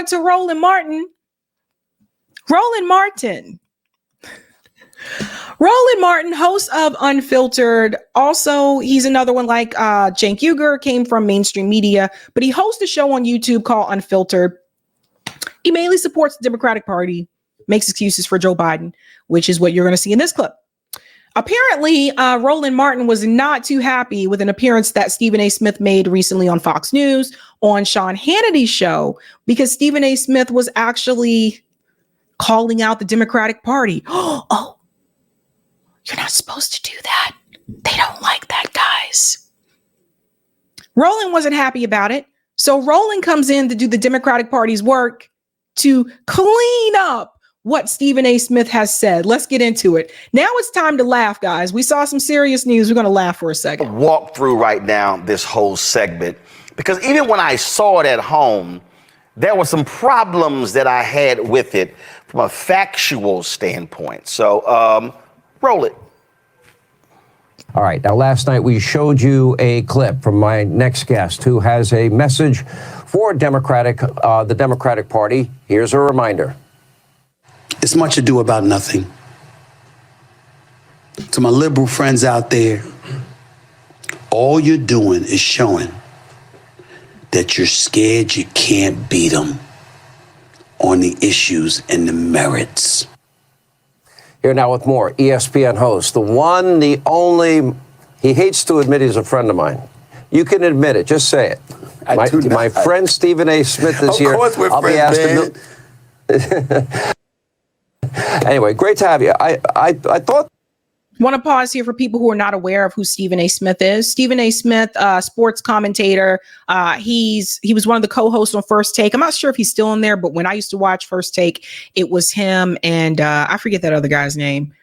to Roland Martin. Roland Martin, host of Unfiltered. Also, he's another one like Cenk Uygur, came from mainstream media, but he hosts a show on YouTube called Unfiltered. He mainly supports the Democratic Party, makes excuses for Joe Biden, which is what you're going to see in this clip. Apparently, Roland Martin was not too happy with an appearance that Stephen A. Smith made recently on Fox News on Sean Hannity's show, because Stephen A. Smith was actually calling out the Democratic Party. Oh, you're not supposed to do that. They don't like that, guys. Roland wasn't happy about it. So Roland comes in to do the Democratic Party's work to clean up what Stephen A. Smith has said. Let's get into it. Now it's time to laugh, guys. We saw some serious news. We're going to laugh for a second. Walk through right now this whole segment, because even when I saw it at home, there were some problems that I had with it from a factual standpoint. So, roll it. All right. Now, last night we showed you a clip from my next guest who has a message for the Democratic Party. Here's a reminder. It's much ado about nothing. To my liberal friends out there, all you're doing is showing that you're scared you can't beat them on the issues and the merits. Here now with more. ESPN host, the one, the only, he hates to admit he's a friend of mine. You can admit it. Just say it. My friend Stephen A. Smith is here. Of course we're friends, man. Anyway, great to have you. I thought. Want to pause here for people who are not aware of who Stephen A. Smith is. Stephen A. Smith, sports commentator. He was one of the co-hosts on First Take. I'm not sure if he's still in there, but when I used to watch First Take, it was him and I forget that other guy's name.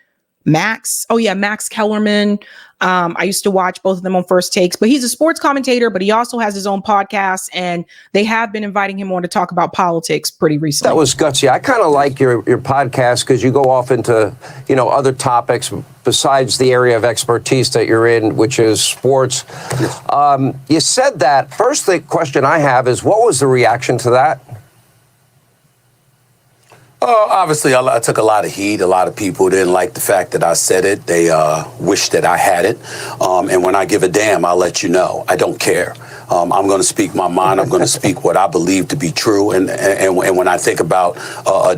Max. Oh yeah, Max Kellerman. I used to watch both of them on First Takes, but he's a sports commentator, but he also has his own podcast, and they have been inviting him on to talk about politics pretty recently. That was gutsy. I kind of like your podcast because you go off into, other topics besides the area of expertise that you're in, which is sports. You said that. First, the question I have is, what was the reaction to that? Obviously, I took a lot of heat. A lot of people didn't like the fact that I said it. They wish that I had it. And when I give a damn, I'll let you know. I don't care. I'm going to speak my mind. I'm going to speak what I believe to be true. And when I think about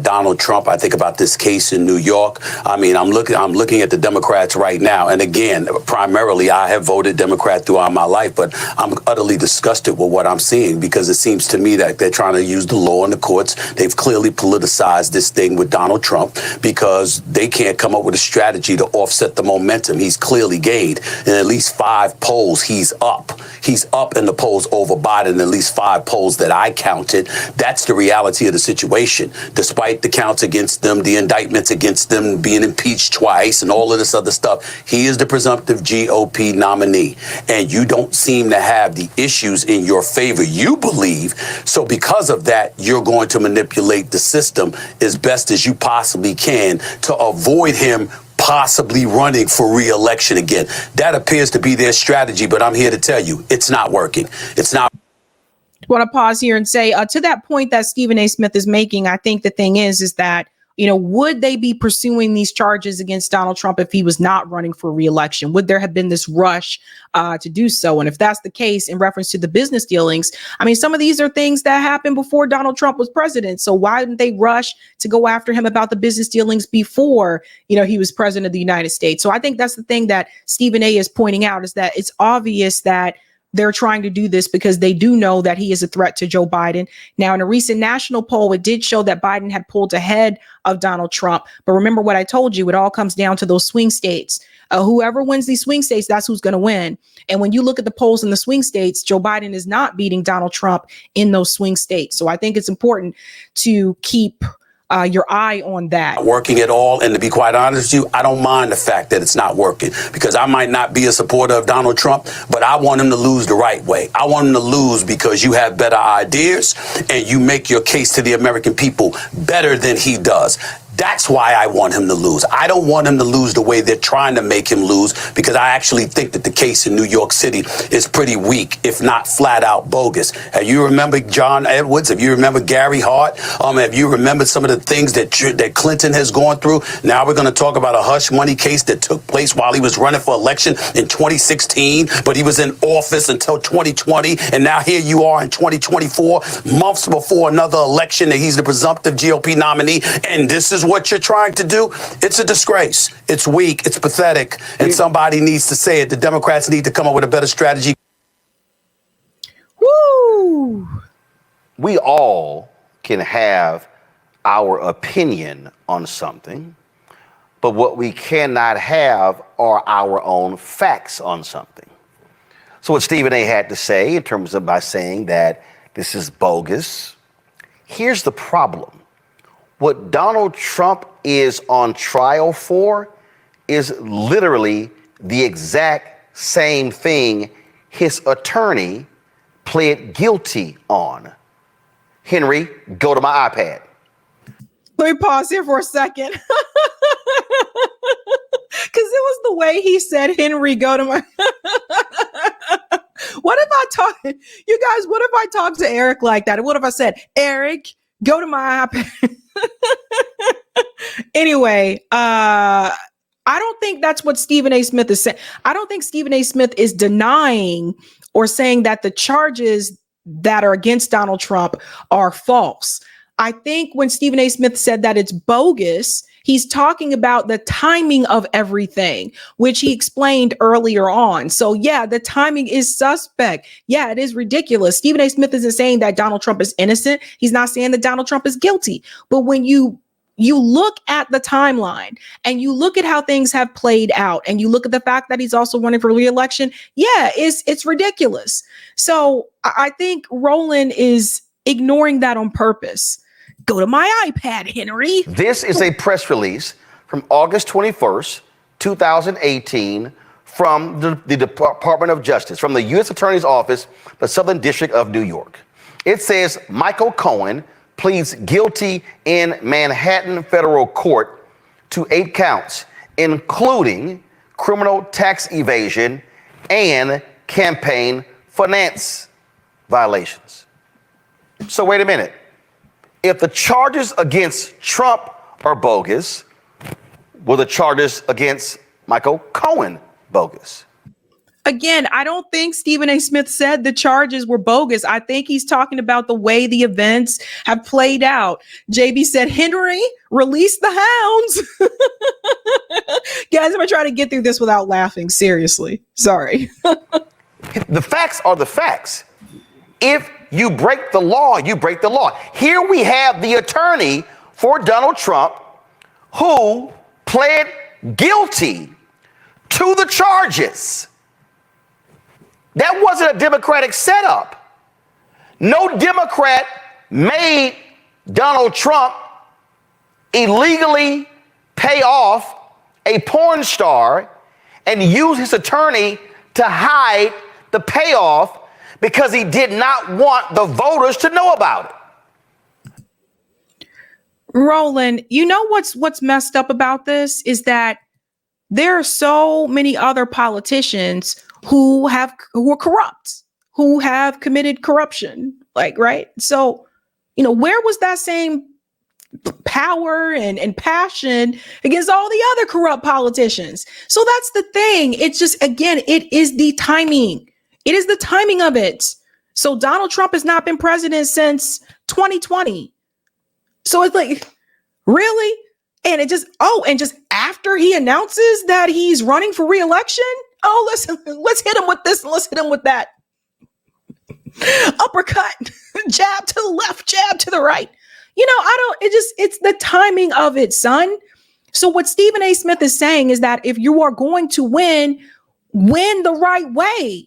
Donald Trump, I think about this case in New York. I mean, I'm looking at the Democrats right now. And again, primarily, I have voted Democrat throughout my life, but I'm utterly disgusted with what I'm seeing, because it seems to me that they're trying to use the law in the courts. They've clearly politicized this thing with Donald Trump because they can't come up with a strategy to offset the momentum. He's clearly gained in at least 5 polls. He's up. He's up in the polls over Biden in at least 5 polls that I counted. That's the reality of the situation. Despite the counts against them, the indictments against them, being impeached twice and all of this other stuff, he is the presumptive GOP nominee. And you don't seem to have the issues in your favor, you believe. So because of that, you're going to manipulate the system as best as you possibly can to avoid him possibly running for re-election again. That appears to be their strategy, but I'm here to tell you, it's not working. It's not. I want to pause here and say, to that point that Stephen A. Smith is making, I think the thing is that, would they be pursuing these charges against Donald Trump if he was not running for re-election? Would there have been this rush to do so? And if that's the case, in reference to the business dealings, I mean, some of these are things that happened before Donald Trump was president. So why didn't they rush to go after him about the business dealings before, he was president of the United States? So I think that's the thing that Stephen A. is pointing out, is that it's obvious that they're trying to do this because they do know that he is a threat to Joe Biden. Now, in a recent national poll, it did show that Biden had pulled ahead of Donald Trump. But remember what I told you, it all comes down to those swing states. Whoever wins these swing states, that's who's going to win. And when you look at the polls in the swing states, Joe Biden is not beating Donald Trump in those swing states. So I think it's important to keep your eye on that. Working at all. And to be quite honest with you, I don't mind the fact that it's not working, because I might not be a supporter of Donald Trump, but I want him to lose the right way. I want him to lose because you have better ideas and you make your case to the American people better than he does. That's why I want him to lose. I don't want him to lose the way they're trying to make him lose, because I actually think that the case in New York City is pretty weak, if not flat out bogus. Have you remember John Edwards? Have you remember Gary Hart? Have you remembered some of the things that Clinton has gone through? Now we're going to talk about a hush money case that took place while he was running for election in 2016, but he was in office until 2020, and now here you are in 2024, months before another election, that he's the presumptive GOP nominee, and this is what you're trying to do. It's a disgrace. It's weak. It's pathetic. And somebody needs to say it. The Democrats need to come up with a better strategy. Woo! We all can have our opinion on something, but what we cannot have are our own facts on something. So what Stephen A. had to say in terms of by saying that this is bogus, here's the problem. What Donald Trump is on trial for is literally the exact same thing his attorney pled guilty on. Henry, go to my iPad. Let me pause here for a second. Because it was the way he said, Henry, go to my... What if I talk, you guys, what if I talked to Eric like that? And what if I said, Eric, go to my iPad? Anyway, I don't think that's what Stephen A. Smith is saying. I don't think Stephen A. Smith is denying or saying that the charges that are against Donald Trump are false. I think when Stephen A. Smith said that it's bogus, he's talking about the timing of everything, which he explained earlier on. So yeah, the timing is suspect. Yeah, it is ridiculous. Stephen A. Smith isn't saying that Donald Trump is innocent. He's not saying that Donald Trump is guilty. But when you look at the timeline and you look at how things have played out and you look at the fact that he's also running for re-election, yeah, it's ridiculous. So I think Roland is ignoring that on purpose. Go to my iPad, Henry. This is a press release from August 21st, 2018, from the Department of Justice, from the U.S. Attorney's Office, the Southern District of New York. It says Michael Cohen pleads guilty in Manhattan federal court to 8 counts, including criminal tax evasion and campaign finance violations. So wait a minute. If the charges against Trump are bogus, were the charges against Michael Cohen bogus? Again, I don't think Stephen A. Smith said the charges were bogus. I think he's talking about the way the events have played out. JB said, Henry, release the hounds. Guys, I'm going to try to get through this without laughing. Seriously. Sorry. The facts are the facts. If you break the law, you break the law. Here we have the attorney for Donald Trump who pled guilty to the charges. That wasn't a Democratic setup. No Democrat made Donald Trump illegally pay off a porn star and use his attorney to hide the payoff because he did not want the voters to know about it. Roland, you know what's messed up about this is that there are so many other politicians who are corrupt, who have committed corruption, right? So, where was that same power and passion against all the other corrupt politicians? So that's the thing. It's just, again, it is the timing. It is the timing of it. So Donald Trump has not been president since 2020. So it's like, really? And just after he announces that he's running for re-election, let's hit him with this, let's hit him with that. Uppercut, jab to the left, jab to the right. It's the timing of it, son. So what Stephen A. Smith is saying is that if you are going to win the right way.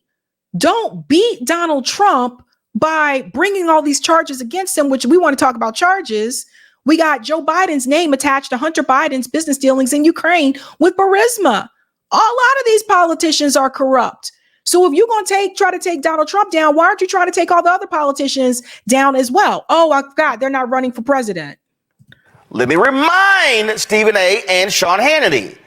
Don't beat Donald Trump by bringing all these charges against him, which we want to talk about charges. We got Joe Biden's name attached to Hunter Biden's business dealings in Ukraine with Burisma. A lot of these politicians are corrupt. So if you're going to try to take Donald Trump down, why aren't you trying to take all the other politicians down as well? Oh, I forgot, they're not running for president. let me remind Stephen A. and Sean Hannity.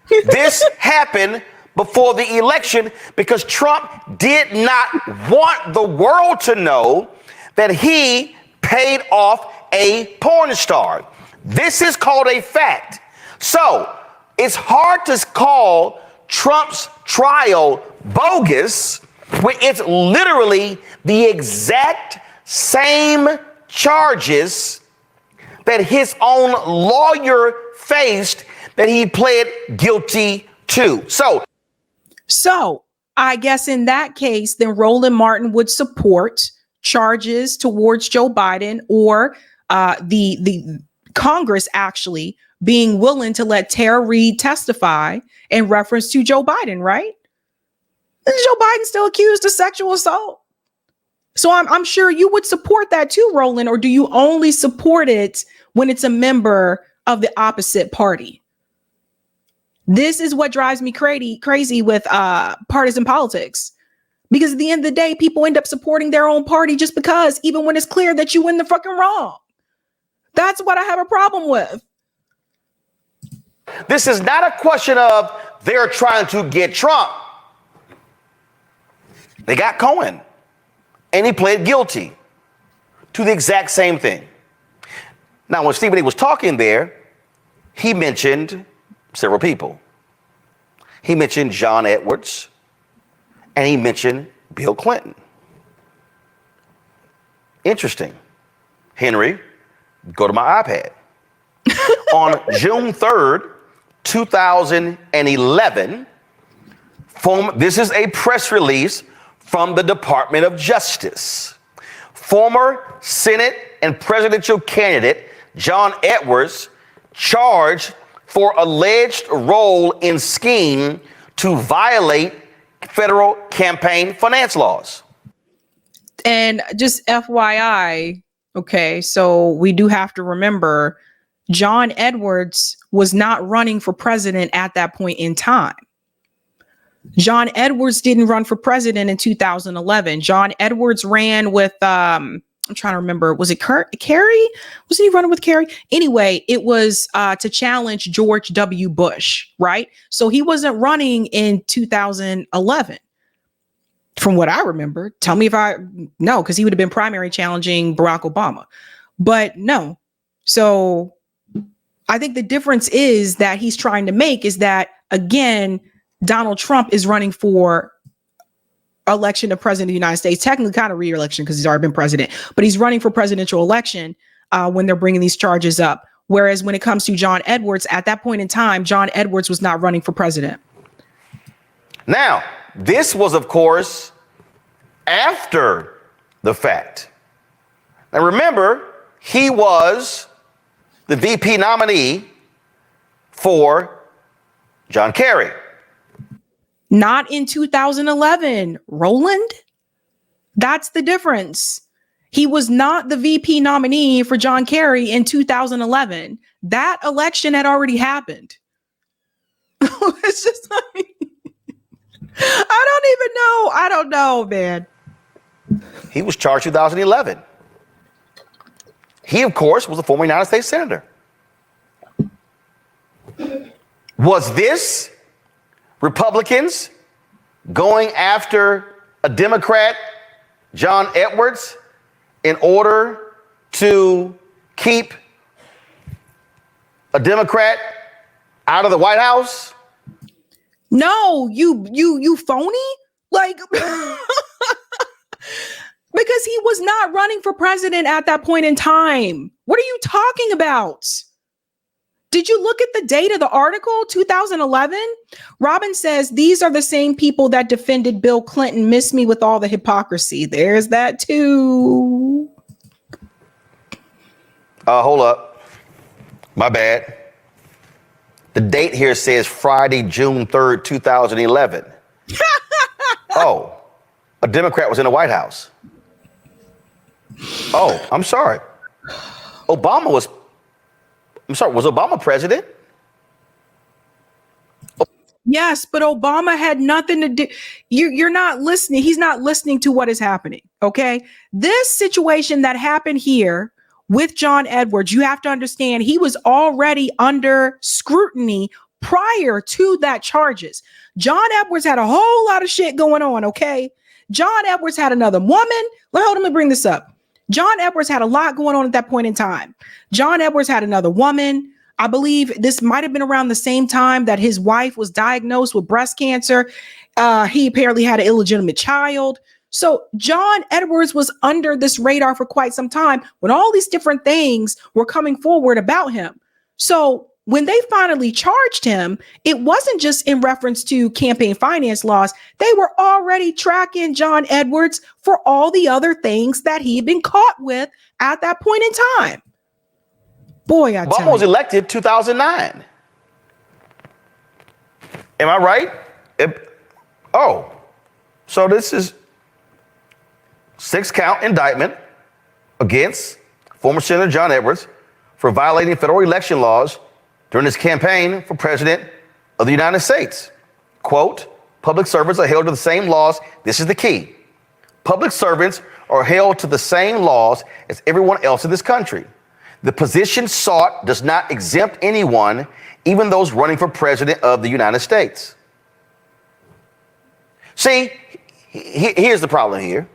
This happened before the election because Trump did not want the world to know that he paid off a porn star. This is called a fact. So it's hard to call Trump's trial bogus when it's literally the exact same charges that his own lawyer faced that he pled guilty to. So I guess in that case, then Roland Martin would support charges towards Joe Biden, or the Congress actually being willing to let Tara Reid testify in reference to Joe Biden, right? Is Joe Biden still accused of sexual assault? So I'm sure you would support that too, Roland, or do you only support it when it's a member of the opposite party? This is what drives me crazy with partisan politics. Because at the end of the day, people end up supporting their own party just because, even when it's clear that you win the fucking wrong. That's what I have a problem with. This is not a question of they're trying to get Trump. They got Cohen, and he pled guilty to the exact same thing. Now, when Stephen A. was talking there, he mentioned several people. He mentioned John Edwards, and he mentioned Bill Clinton. Interesting. Henry, go to my iPad. On June 3rd, 2011, this is a press release from the Department of Justice. Former Senate and presidential candidate John Edwards charged for alleged role in scheme to violate federal campaign finance laws. And just FYI, okay, so we do have to remember John Edwards was not running for president at that point in time. John Edwards didn't run for president in 2011. John Edwards ran with, I'm trying to remember, was it Kerry? Was he running with Kerry? Anyway, it was to challenge George W. Bush, right? So he wasn't running in 2011. From what I remember, tell me if no, because he would have been primary challenging Barack Obama. But no. So I think the difference is that he's trying to make is that, again, Donald Trump is running for election of president of the United States, technically kind of re-election because he's already been president, but he's running for presidential election when they're bringing these charges up. Whereas when it comes to John Edwards, at that point in time, John Edwards was not running for president. Now, this was, of course, after the fact. Now, remember, he was the VP nominee for John Kerry. Not in 2011, Roland. That's the difference. He was not the VP nominee for John Kerry in 2011. That election had already happened. It's just like, I don't know, man. He was charged 2011. He, of course, was a former United States Senator. Was this Republicans going after a Democrat, John Edwards, in order to keep a Democrat out of the White House? No, you phony? Like, because he was not running for president at that point in time. What are you talking about? Did you look at the date of the article, 2011? Robin says, these are the same people that defended Bill Clinton. Miss me with all the hypocrisy. There's that too. Hold up. My bad. The date here says Friday, June 3rd, 2011. Oh, a Democrat was in the White House. Oh, I'm sorry. Was Obama president? Yes, but Obama had nothing to do. You're not listening. He's not listening to what is happening. Okay. This situation that happened here with John Edwards, you have to understand he was already under scrutiny prior to that charges. John Edwards had a whole lot of shit going on, okay? John Edwards had another woman. Let me bring this up. John Edwards had a lot going on at that point in time. John Edwards had another woman. I believe this might have been around the same time that his wife was diagnosed with breast cancer. He apparently had an illegitimate child. So John Edwards was under this radar for quite some time when all these different things were coming forward about him. So when they finally charged him, it wasn't just in reference to campaign finance laws. They were already tracking John Edwards for all the other things that he had been caught with at that point in time. Boy, I tell you. Obama was elected 2009. Am I right? So this is 6-count indictment against former Senator John Edwards for violating federal election laws during his campaign for president of the United States. Quote, public servants are held to the same laws. This is the key. Public servants are held to the same laws as everyone else in this country. The position sought does not exempt anyone, even those running for president of the United States. See, here's the problem here.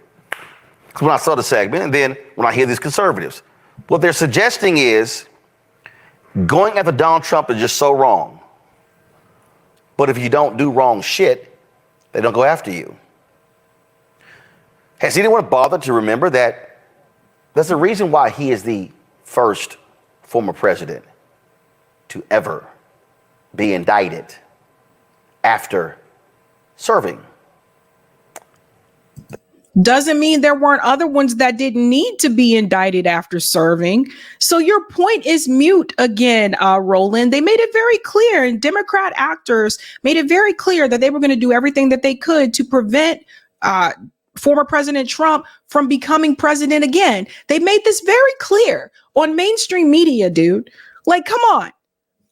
Because when I saw the segment, and then when I hear these conservatives, what they're suggesting is going after Donald Trump is just so wrong. But if you don't do wrong shit, they don't go after you. Has anyone bothered to remember that there's a reason why he is the first former president to ever be indicted after serving? Doesn't mean there weren't other ones that didn't need to be indicted after serving. So your point is mute again, Roland. They made it very clear, and Democrat actors made it very clear that they were going to do everything that they could to prevent former President Trump from becoming president again. They made this very clear on mainstream media, dude. Like, come on.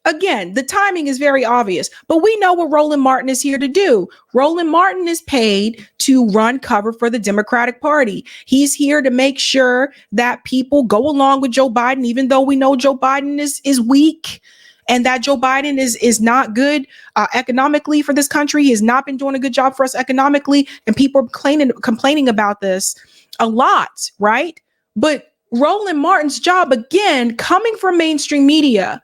Again, the timing is very obvious, but we know what Roland Martin is here to do. Roland Martin is paid to run cover for the Democratic Party. He's here to make sure that people go along with Joe Biden, even though we know Joe Biden is weak and that Joe Biden is not good economically for this country. He has not been doing a good job for us economically, and people are complaining about this a lot, right? But Roland Martin's job, again, coming from mainstream media,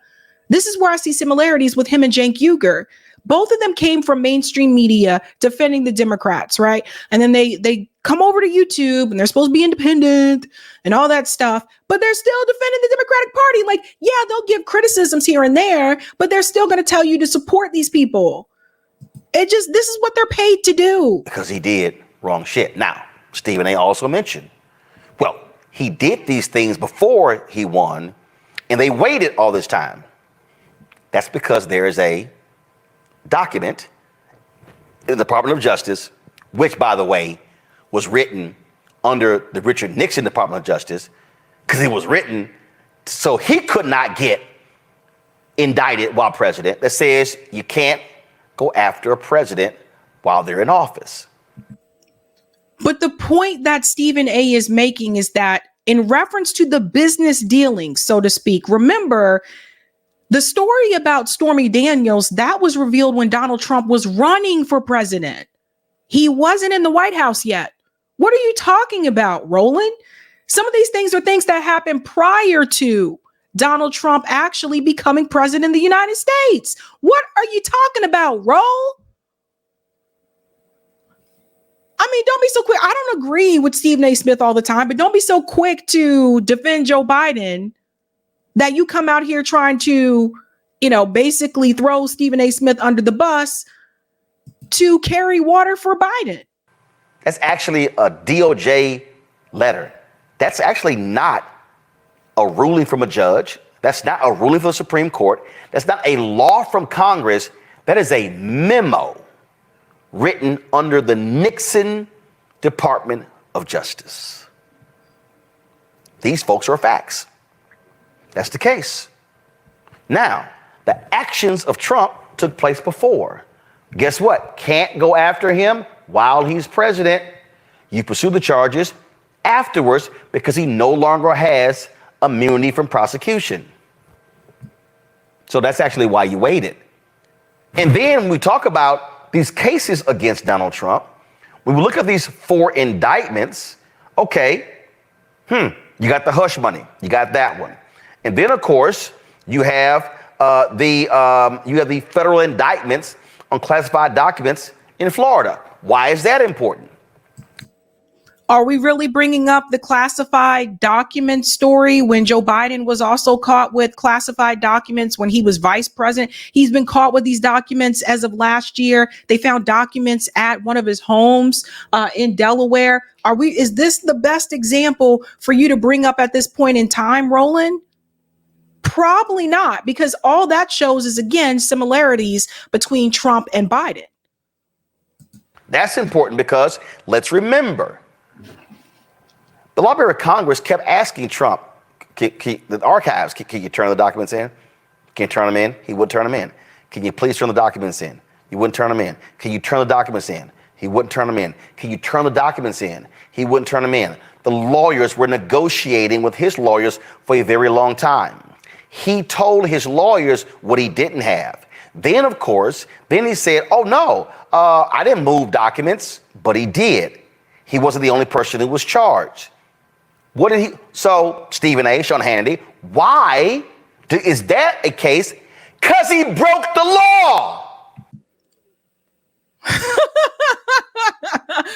this is where I see similarities with him and Cenk Uygur. Both of them came from mainstream media defending the Democrats, right? And then they come over to YouTube and they're supposed to be independent and all that stuff, but they're still defending the Democratic Party. Like, yeah, they'll give criticisms here and there, but they're still going to tell you to support these people. This is what they're paid to do. Because he did wrong shit. Now, Stephen A. also mentioned, well, he did these things before he won, and they waited all this time. That's because there is a document in the Department of Justice, which, by the way, was written under the Richard Nixon Department of Justice, because it was written so he could not get indicted while president, that says you can't go after a president while they're in office. But the point that Stephen A. is making is that in reference to the business dealings, so to speak, remember, the story about Stormy Daniels, that was revealed when Donald Trump was running for president. He wasn't in the White House yet. What are you talking about, Roland? Some of these things are things that happened prior to Donald Trump actually becoming president of the United States. What are you talking about, Roll? I mean, don't be so quick. I don't agree with Stephen A. Smith all the time, but don't be so quick to defend Joe Biden that you come out here trying to, basically throw Stephen A. Smith under the bus to carry water for Biden. That's actually a DOJ letter. That's actually not a ruling from a judge. That's not a ruling from the Supreme Court. That's not a law from Congress. That is a memo written under the Nixon Department of Justice. These folks are facts. That's the case. Now, the actions of Trump took place before. Guess what? Can't go after him while he's president. You pursue the charges afterwards because he no longer has immunity from prosecution. So that's actually why you waited. And then when we talk about these cases against Donald Trump, when we look at these 4 indictments, okay, you got the hush money, you got that one. And then of course, you have the federal indictments on classified documents in Florida. Why is that important? Are we really bringing up the classified document story when Joe Biden was also caught with classified documents when he was vice president? He's been caught with these documents as of last year. They found documents at one of his homes in Delaware. Is this the best example for you to bring up at this point in time, Roland? Probably not, because all that shows is, again, similarities between Trump and Biden. That's important because let's remember, the Library of Congress kept asking Trump, the archives, can you turn the documents in? Can you turn them in? He wouldn't turn them in. Can you please turn the documents in? He wouldn't turn them in. Can you turn the documents in? He wouldn't turn them in. Can you turn the documents in? He wouldn't turn them in. The lawyers were negotiating with his lawyers for a very long time. He told his lawyers what he didn't have. Then, of course, he said, oh, no, I didn't move documents, but he did. He wasn't the only person who was charged. What did he? So, Stephen A., Sean Hannity, why is that a case? Because he broke the law.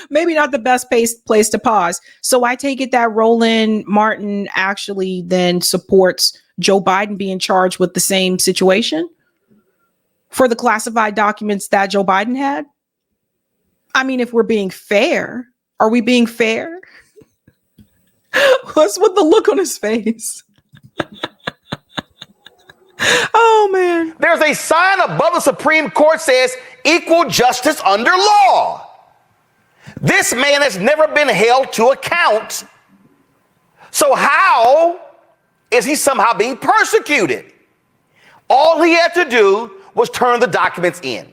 Maybe not the best place to pause. So I take it that Roland Martin actually then supports Joe Biden being charged with the same situation for the classified documents that Joe Biden had. I mean, if we're being fair, are we being fair? What's with the look on his face? Oh, man. There's a sign above the Supreme Court says equal justice under law. This man has never been held to account. So how is he somehow being persecuted? All he had to do was turn the documents in.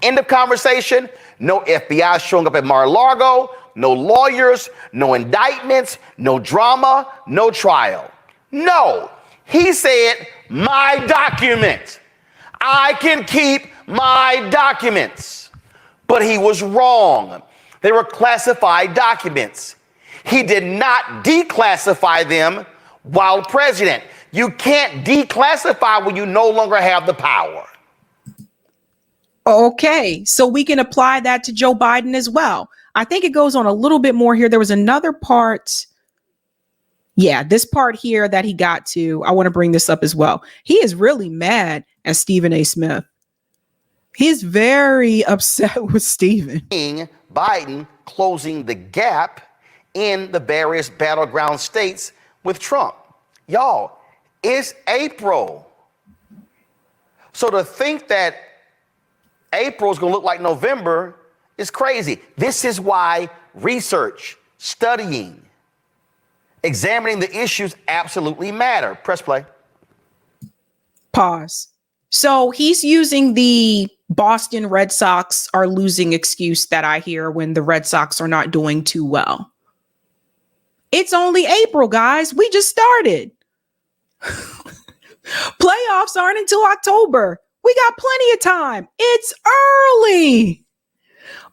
End of conversation. No FBI showing up at Mar-a-Lago, no lawyers, no indictments, no drama, no trial. No, he said, my documents. I can keep my documents. But he was wrong. They were classified documents. He did not declassify them while president. You can't declassify when you no longer have the power. Okay, so we can apply that to Joe Biden as well. I think it goes on a little bit more here. There was another part. Yeah, this part here that he got to, I want to bring this up as well. He is really mad at Stephen A. Smith. He's very upset with Stephen. Biden closing the gap in the various battleground states with Trump. Y'all, it's April. So to think that April is going to look like November is crazy. This is why research, studying, examining the issues absolutely matter. Press play. Pause. So he's using the Boston Red Sox are losing excuse that I hear when the Red Sox are not doing too well. It's only April, guys. We just started. Playoffs aren't until October. We got plenty of time. It's early.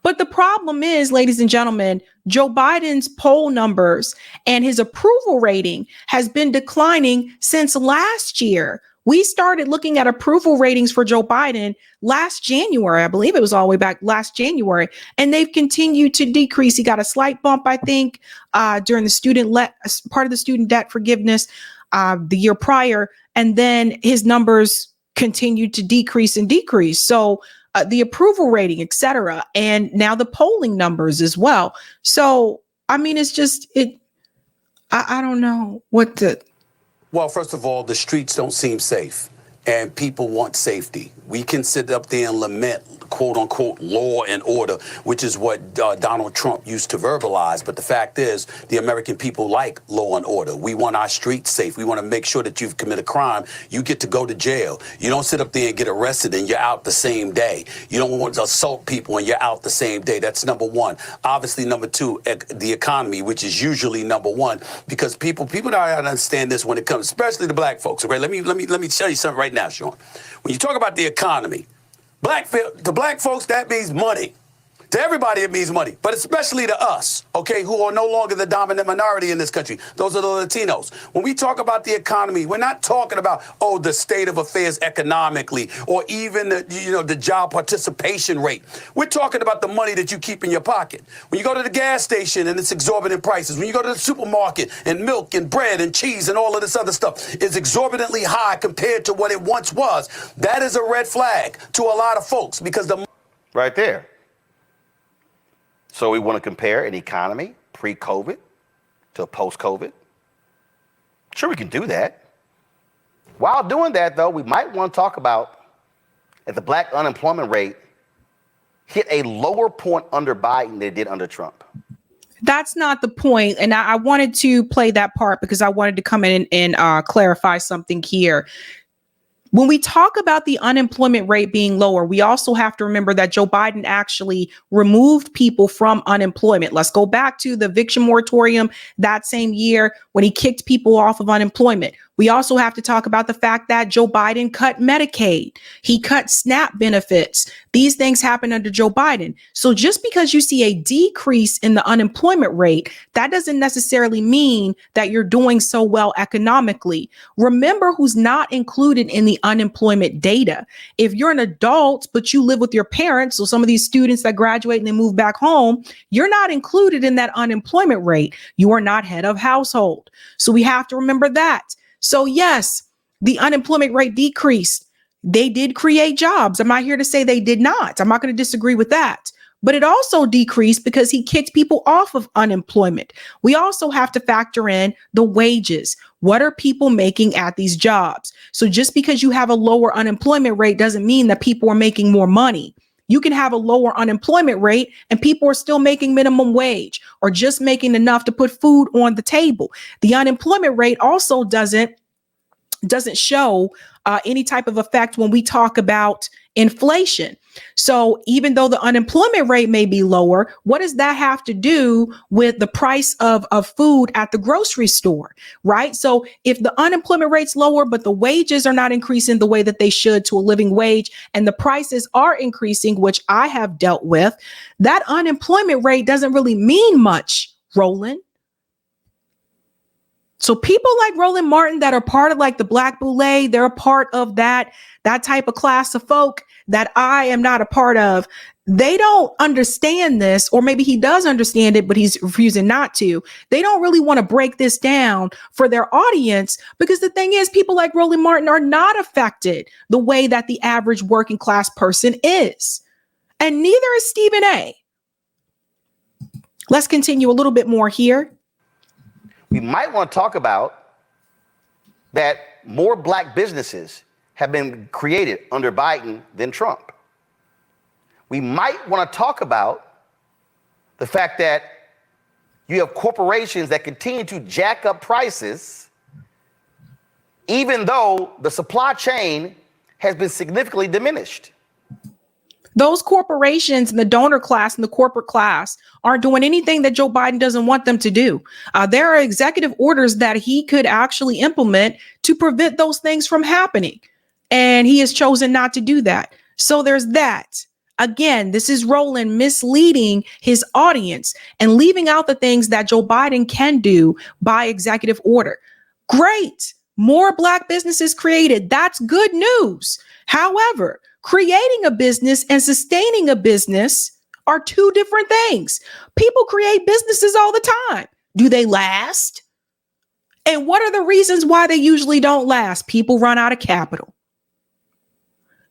But the problem is, ladies and gentlemen, Joe Biden's poll numbers and his approval rating has been declining since last year. We started looking at approval ratings for Joe Biden last January. I believe it was all the way back last January, and they've continued to decrease. He got a slight bump, I think, during the part of the student debt forgiveness the year prior, and then his numbers continued to decrease and decrease. So the approval rating, et cetera, and now the polling numbers as well. So, I mean, it's just, I don't know what to. Well, first of all, the streets don't seem safe. and people want safety. We can sit up there and lament, quote unquote, law and order, which is what Donald Trump used to verbalize. But the fact is, the American people like law and order. We want our streets safe. We want to make sure that you've committed a crime, you get to go to jail. You don't sit up there and get arrested and you're out the same day. You don't want to assault people and you're out the same day. That's number one. Obviously, number two, the economy, which is usually number one, because people don't understand this when it comes, especially the black folks. Okay, let me tell you something right now, Sean. When you talk about the economy, to black folks, that means money. To everybody, it means money, but especially to us, okay, who are no longer the dominant minority in this country. Those are the Latinos. When we talk about the economy, we're not talking about, the state of affairs economically or even the job participation rate. We're talking about the money that you keep in your pocket. When you go to the gas station and it's exorbitant prices, when you go to the supermarket and milk and bread and cheese and all of this other stuff is exorbitantly high compared to what it once was, that is a red flag to a lot of folks because the... Right there. So we want to compare an economy pre-COVID to post-COVID. Sure, we can do that. While doing that, though, we might want to talk about that the black unemployment rate hit a lower point under Biden than it did under Trump. That's not the point. And I wanted to play that part because I wanted to come in and clarify something here. When we talk about the unemployment rate being lower, we also have to remember that Joe Biden actually removed people from unemployment. Let's go back to the eviction moratorium that same year when he kicked people off of unemployment. We also have to talk about the fact that Joe Biden cut Medicaid. He cut SNAP benefits. These things happened under Joe Biden. So just because you see a decrease in the unemployment rate, that doesn't necessarily mean that you're doing so well economically. Remember who's not included in the unemployment data. If you're an adult, but you live with your parents, so some of these students that graduate and they move back home, you're not included in that unemployment rate. You are not head of household. So we have to remember that. So yes, the unemployment rate decreased. They did create jobs. I'm not here to say they did not. I'm not going to disagree with that. But it also decreased because he kicked people off of unemployment. We also have to factor in the wages. What are people making at these jobs? So just because you have a lower unemployment rate doesn't mean that people are making more money. You can have a lower unemployment rate and people are still making minimum wage or just making enough to put food on the table. The unemployment rate also doesn't show any type of effect when we talk about inflation. So even though the unemployment rate may be lower, what does that have to do with the price of food at the grocery store, right? So if the unemployment rate's lower, but the wages are not increasing the way that they should to a living wage, and the prices are increasing, which I have dealt with, that unemployment rate doesn't really mean much, Roland. So people like Roland Martin that are part of like the Black Boule, they're a part of that type of class of folk that I am not a part of. They don't understand this, or maybe he does understand it, but he's refusing not to. They don't really want to break this down for their audience because the thing is, people like Roland Martin are not affected the way that the average working class person is. And neither is Stephen A. Let's continue a little bit more here. We might want to talk about that more black businesses have been created under Biden than Trump. We might want to talk about the fact that you have corporations that continue to jack up prices, even though the supply chain has been significantly diminished. Those corporations and the donor class and the corporate class aren't doing anything that Joe Biden doesn't want them to do. There are executive orders that he could actually implement to prevent those things from happening. And he has chosen not to do that. So there's that. Again, this is Roland misleading his audience and leaving out the things that Joe Biden can do by executive order. Great. More black businesses created. That's good news. However, creating a business and sustaining a business are two different things. People create businesses all the time. Do they last? And what are the reasons why they usually don't last? People run out of capital.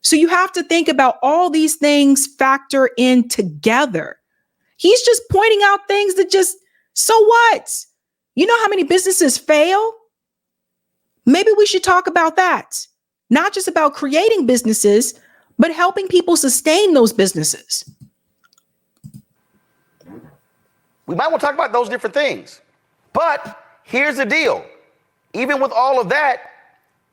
So you have to think about all these things factor in together. He's just pointing out things that just, so what? You know how many businesses fail? Maybe we should talk about that. not just about creating businesses, but helping people sustain those businesses. We might want to talk about those different things. But here's the deal. Even with all of that,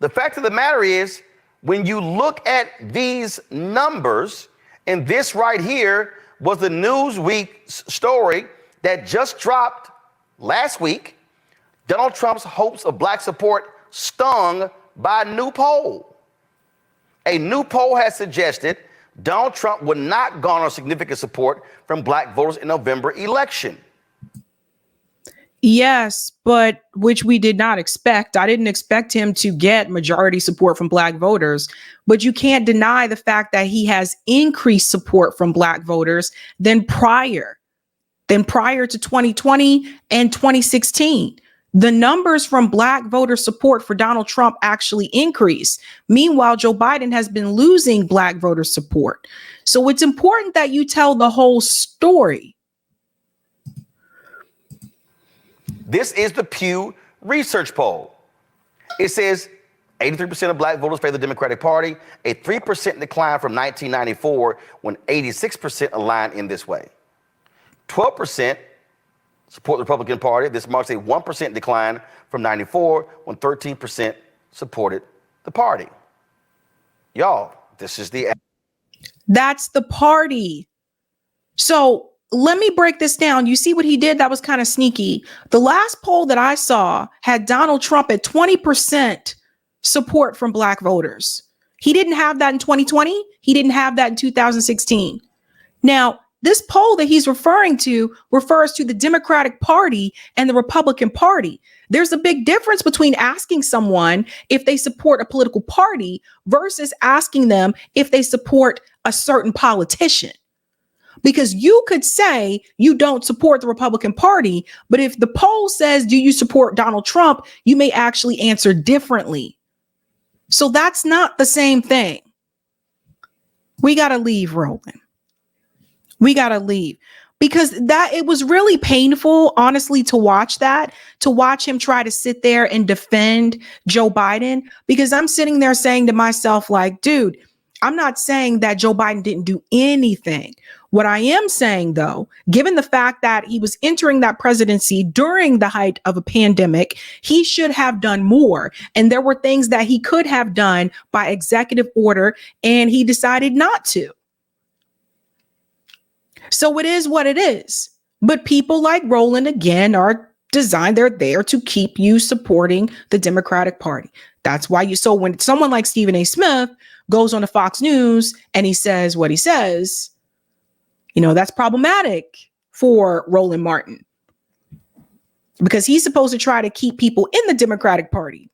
the fact of the matter is, when you look at these numbers, and this right here was the Newsweek story that just dropped last week, Donald Trump's hopes of black support stung by a new poll. A new poll has suggested Donald Trump would not garner significant support from black voters in November election. Yes, but which we did not expect. I didn't expect him to get majority support from black voters, but you can't deny the fact that he has increased support from black voters than prior to 2020 and 2016. The numbers from black voter support for Donald Trump actually increased. Meanwhile, Joe Biden has been losing black voter support. So it's important that you tell the whole story. This is the Pew Research poll. It says 83% of black voters favor the Democratic Party, a 3% decline from 1994 when 86% aligned in this way. 12% support the Republican Party. This marks a 1% decline from 94 when 13% supported the party. Y'all, this is the... That's the party. So let me break this down. You see what he did? That was kind of sneaky. The last poll that I saw had Donald Trump at 20% support from black voters. He didn't have that in 2020. He didn't have that in 2016. Now, this poll that he's referring to refers to the Democratic Party and the Republican Party. There's a big difference between asking someone if they support a political party versus asking them if they support a certain politician. Because you could say you don't support the Republican Party, but if the poll says, do you support Donald Trump, you may actually answer differently. So that's not the same thing. We got to leave, Roland. We got to leave. Because it was really painful, honestly, to watch him try to sit there and defend Joe Biden, because I'm sitting there saying to myself, like, dude, I'm not saying that Joe Biden didn't do anything. What I am saying, though, given the fact that he was entering that presidency during the height of a pandemic, he should have done more. And there were things that he could have done by executive order, and he decided not to. So it is what it is. But people like Roland, again, they're there to keep you supporting the Democratic Party. That's why so when someone like Stephen A. Smith goes on to Fox News and he says what he says, that's problematic for Roland Martin, because he's supposed to try to keep people in the Democratic Party.